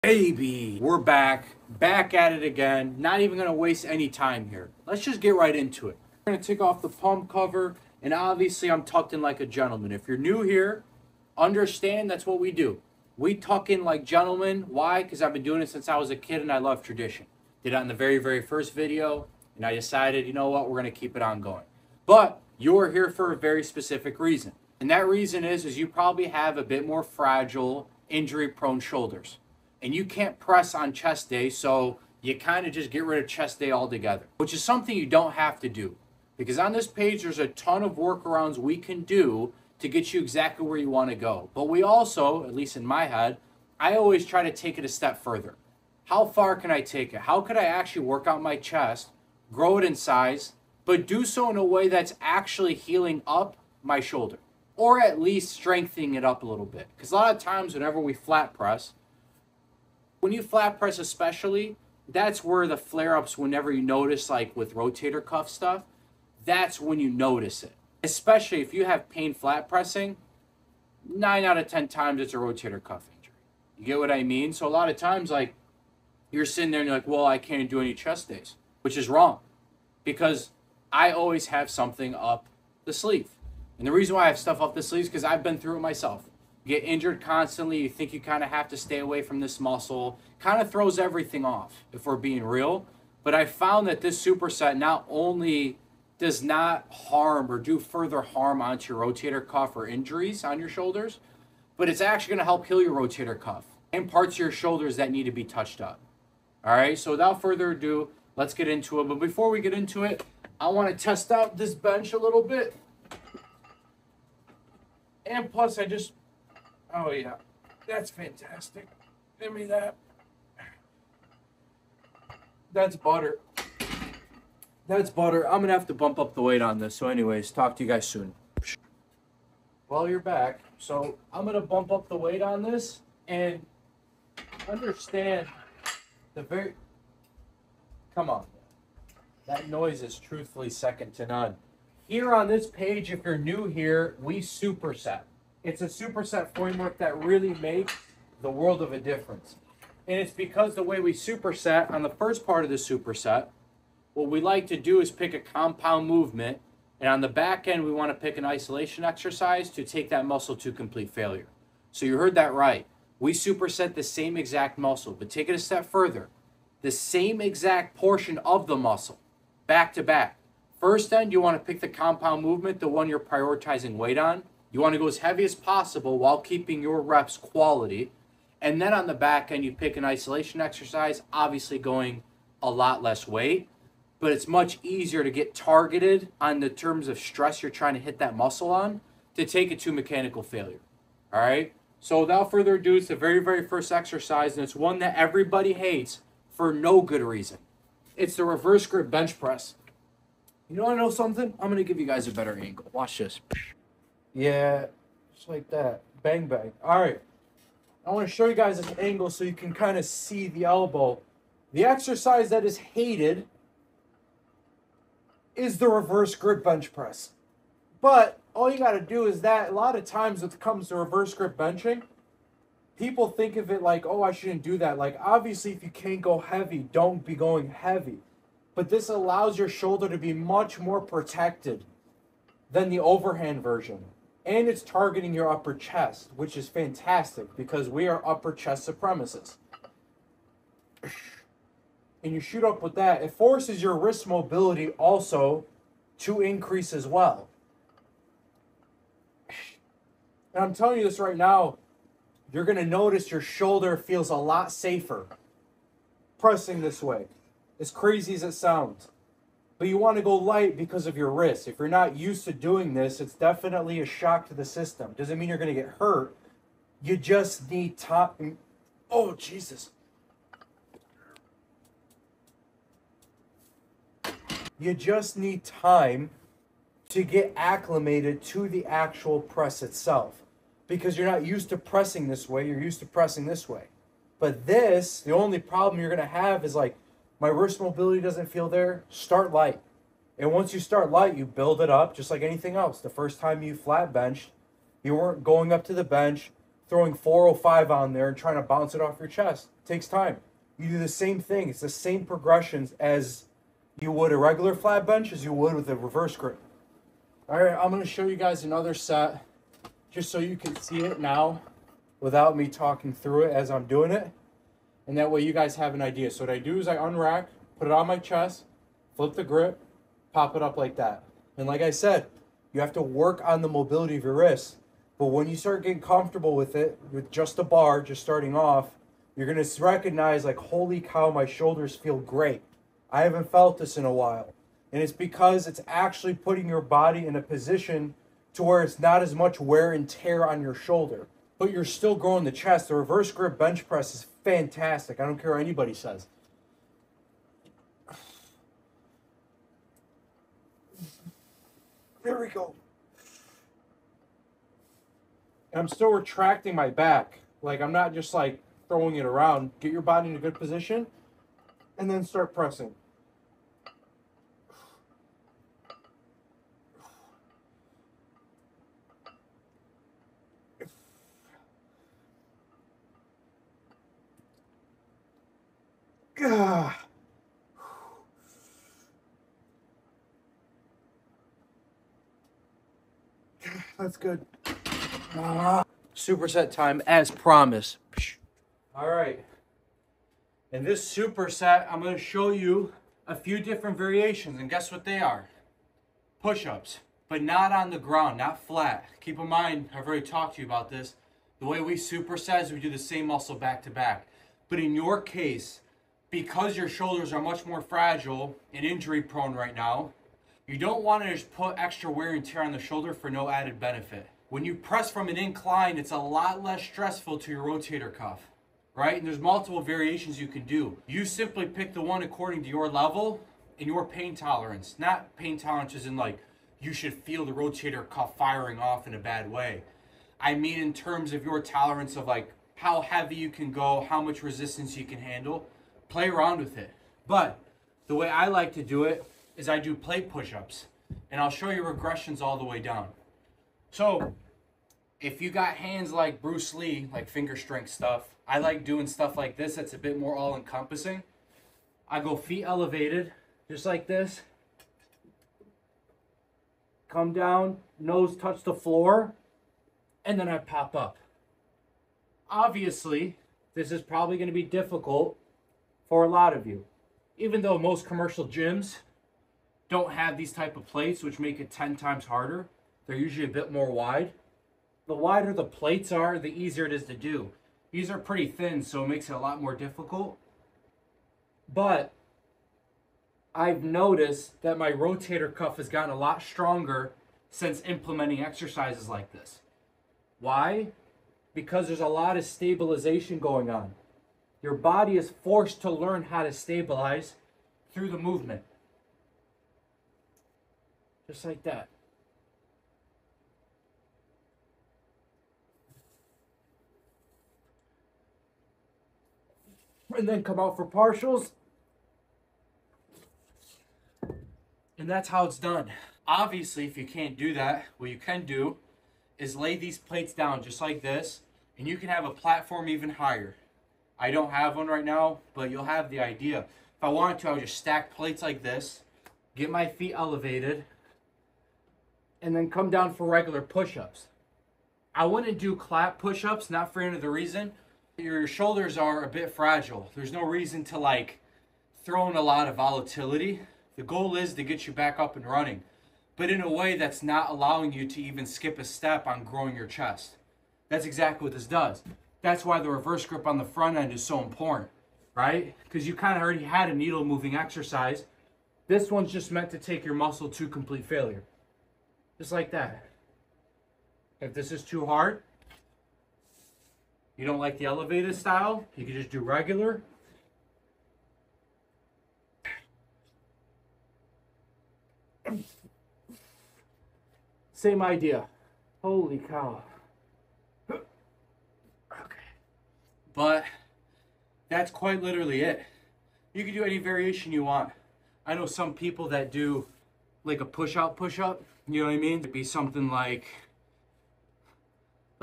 Baby, we're back at it again. Not even gonna waste any time here. Let's just get right into it. We're gonna take off the pump cover, and obviously I'm tucked in like a gentleman. If you're new here, understand that's what we do. We tuck in like gentlemen. Why? Because I've been doing it since I was a kid and I love tradition. Did it on the very first video, and I decided, you know what, we're gonna keep it on going. But you're here for a very specific reason. And that reason is you probably have a bit more fragile, injury-prone shoulders. And you can't press on chest day, so you kind of just get rid of chest day altogether, which is something you don't have to do. Because on this page, there's a ton of workarounds we can do to get you exactly where you want to go. But we also, at least in my head, I always try to take it a step further. How far can I take it? How could I actually work out my chest, grow it in size, but do so in a way that's actually healing up my shoulder? Or at least strengthening it up a little bit. Because a lot of times whenever we flat press, when you flat press especially, that's where the flare-ups, whenever you notice, like with rotator cuff stuff, that's when you notice it. Especially if you have pain flat pressing, 9 out of 10 times it's a rotator cuff injury. You get what I mean? So a lot of times, like, you're sitting there and you're like, well, I can't do any chest days, which is wrong. Because I always have something up the sleeve. And the reason why I have stuff up the sleeve is because I've been through it myself. You get injured constantly, you think you kind of have to stay away from this muscle, kind of throws everything off, if we're being real. But I found that this superset not only does not harm or do further harm onto your rotator cuff or injuries on your shoulders, but it's actually going to help heal your rotator cuff and parts of your shoulders that need to be touched up. All right, so without further ado, let's get into it. But before we get into it, I want to test out this bench a little bit. And plus, oh yeah, that's fantastic. Give me that. That's butter. That's butter. I'm gonna have to bump up the weight on this. So anyways, talk to you guys soon. Well, you're back. So I'm gonna bump up the weight on this and understand come on. That noise is truthfully second to none. Here on this page, if you're new here, we superset. It's a superset framework that really makes the world of a difference. And it's because the way we superset, on the first part of the superset, what we like to do is pick a compound movement, and on the back end, we want to pick an isolation exercise to take that muscle to complete failure. So you heard that right. We superset the same exact muscle, but take it a step further. The same exact portion of the muscle, back to back. First end, you want to pick the compound movement, the one you're prioritizing weight on. You want to go as heavy as possible while keeping your reps quality. And then on the back end, you pick an isolation exercise, obviously going a lot less weight, but it's much easier to get targeted on the terms of stress you're trying to hit that muscle on to take it to mechanical failure. All right? So without further ado, it's the very first exercise, and it's one that everybody hates for no good reason. It's the reverse grip bench press. You want to know something? I'm going to give you guys a better angle. Watch this. Yeah, just like that. Bang, bang. All right. I want to show you guys this angle so you can kind of see the elbow. The exercise that is hated is the reverse grip bench press. But all you got to do is that. A lot of times when it comes to reverse grip benching, people think of it like, oh, I shouldn't do that. Like, obviously, if you can't go heavy, don't be going heavy. But this allows your shoulder to be much more protected than the overhand version. And it's targeting your upper chest, which is fantastic because we are upper chest supremacists. And you shoot up with that, it forces your wrist mobility also to increase as well. And I'm telling you this right now, you're going to notice your shoulder feels a lot safer pressing this way. As crazy as it sounds. But you want to go light because of your wrist. If you're not used to doing this, it's definitely a shock to the system. Doesn't mean you're going to get hurt. You just need time. Oh, Jesus. You just need time to get acclimated to the actual press itself. Because you're not used to pressing this way. You're used to pressing this way. But this, the only problem you're going to have is like, my wrist mobility doesn't feel there. Start light. And once you start light, you build it up just like anything else. The first time you flat benched, you weren't going up to the bench, throwing 405 on there and trying to bounce it off your chest. It takes time. You do the same thing. It's the same progressions as you would a regular flat bench as you would with a reverse grip. All right, I'm going to show you guys another set just so you can see it now without me talking through it as I'm doing it. And that way you guys have an idea. So what I do is I unrack, put it on my chest, flip the grip, pop it up like that. And like I said, you have to work on the mobility of your wrists. But when you start getting comfortable with it, with just a bar, just starting off, you're going to recognize like, holy cow, my shoulders feel great. I haven't felt this in a while. And it's because it's actually putting your body in a position to where it's not as much wear and tear on your shoulder. But you're still growing the chest. The reverse grip bench press is fantastic. I don't care what anybody says. There we go. And I'm still retracting my back. Like, I'm not just like throwing it around. Get your body in a good position and then start pressing. That's good. Superset time as promised. All right. In this superset, I'm going to show you a few different variations, and guess what they are? Push-ups, but not on the ground, not flat. Keep in mind, I've already talked to you about this. The way we superset is we do the same muscle back to back. But in your case, because your shoulders are much more fragile and injury prone right now, you don't want to just put extra wear and tear on the shoulder for no added benefit. When you press from an incline, it's a lot less stressful to your rotator cuff, right? And there's multiple variations you can do. You simply pick the one according to your level and your pain tolerance. Not pain tolerance as in like, you should feel the rotator cuff firing off in a bad way. I mean in terms of your tolerance of like how heavy you can go, how much resistance you can handle. Play around with it. But the way I like to do it is I do plate push-ups, and I'll show you regressions all the way down. So if you got hands like Bruce Lee, like finger strength stuff, I like doing stuff like this that's a bit more all-encompassing. I go feet elevated, just like this. Come down, nose touch the floor, and then I pop up. Obviously, this is probably going to be difficult for a lot of you. Even though most commercial gyms don't have these type of plates, which make it 10 times harder. They're usually a bit more wide. The wider the plates are, the easier it is to do. These are pretty thin, so it makes it a lot more difficult. But I've noticed that my rotator cuff has gotten a lot stronger since implementing exercises like this. Why? Because there's a lot of stabilization going on. Your body is forced to learn how to stabilize through the movement. Just like that. And then come out for partials. And that's how it's done. Obviously, if you can't do that, what you can do is lay these plates down just like this, and you can have a platform even higher. I don't have one right now, but you'll have the idea. If I wanted to, I would just stack plates like this, get my feet elevated, and then come down for regular push-ups. I wouldn't do clap push-ups, not for any other reason. Your shoulders are a bit fragile. There's no reason to like throw in a lot of volatility. The goal is to get you back up and running, but in a way that's not allowing you to even skip a step on growing your chest. That's exactly what this does. That's why the reverse grip on the front end is so important, right? Because you kind of already had a needle moving exercise. This one's just meant to take your muscle to complete failure. Just like that. If this is too hard, you don't like the elevated style, you can just do regular. Same idea. Holy cow. But that's quite literally it. You can do any variation you want. I know some people that do like a push-out push-up. You know what I mean? It'd be something like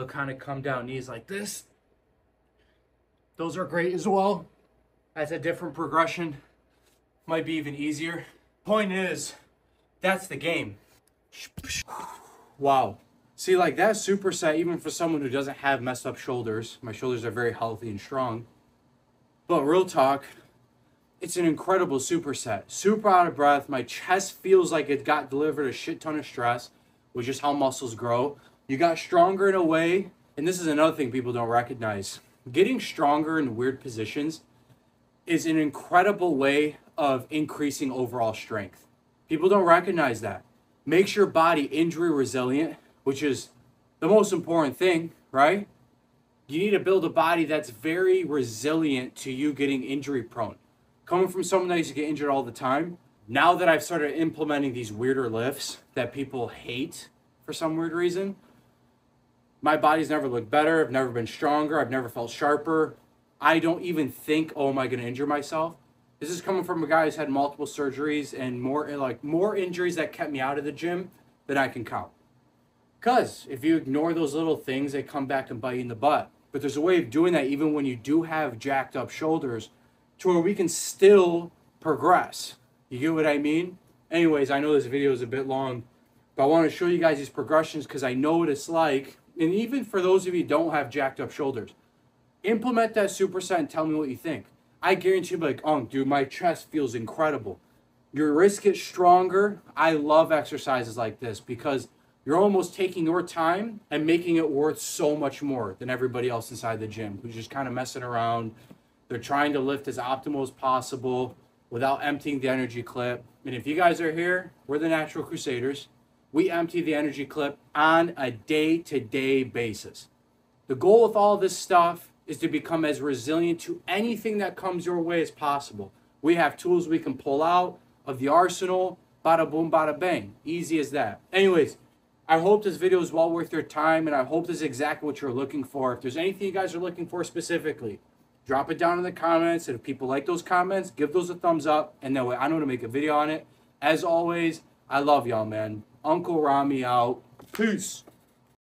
He'll kind of come down knees like this. Those are great as well. That's a different progression. Might be even easier. Point is, that's the game. Wow. See, like that superset, even for someone who doesn't have messed up shoulders, my shoulders are very healthy and strong. But real talk, it's an incredible superset. Super out of breath. My chest feels like it got delivered a shit ton of stress, which is how muscles grow. You got stronger in a way, and this is another thing people don't recognize. Getting stronger in weird positions is an incredible way of increasing overall strength. People don't recognize that. Makes your body injury resilient, which is the most important thing, right? You need to build a body that's very resilient to you getting injury prone. Coming from someone that used to get injured all the time, now that I've started implementing these weirder lifts that people hate for some weird reason, my body's never looked better. I've never been stronger. I've never felt sharper. I don't even think, oh, am I going to injure myself? This is coming from a guy who's had multiple surgeries and more injuries that kept me out of the gym than I can count. Because if you ignore those little things, they come back and bite you in the butt. But there's a way of doing that even when you do have jacked up shoulders to where we can still progress. You get what I mean? Anyways, I know this video is a bit long, but I want to show you guys these progressions because I know what it's like. And even for those of you who don't have jacked up shoulders, implement that superset and tell me what you think. I guarantee you'll be like, dude, my chest feels incredible. Your wrist gets stronger. I love exercises like this because you're almost taking your time and making it worth so much more than everybody else inside the gym who's just kind of messing around. They're trying to lift as optimal as possible without emptying the energy clip. And if you guys are here, we're the Natural Crusaders. We empty the energy clip on a day-to-day basis. The goal with all this stuff is to become as resilient to anything that comes your way as possible. We have tools we can pull out of the arsenal. Bada boom, bada bang. Easy as that. Anyways, I hope this video is well worth your time, and I hope this is exactly what you're looking for. If there's anything you guys are looking for specifically, drop it down in the comments. And if people like those comments, give those a thumbs up, and that way I know to make a video on it. As always, I love y'all, man. Uncle Rami out. Peace.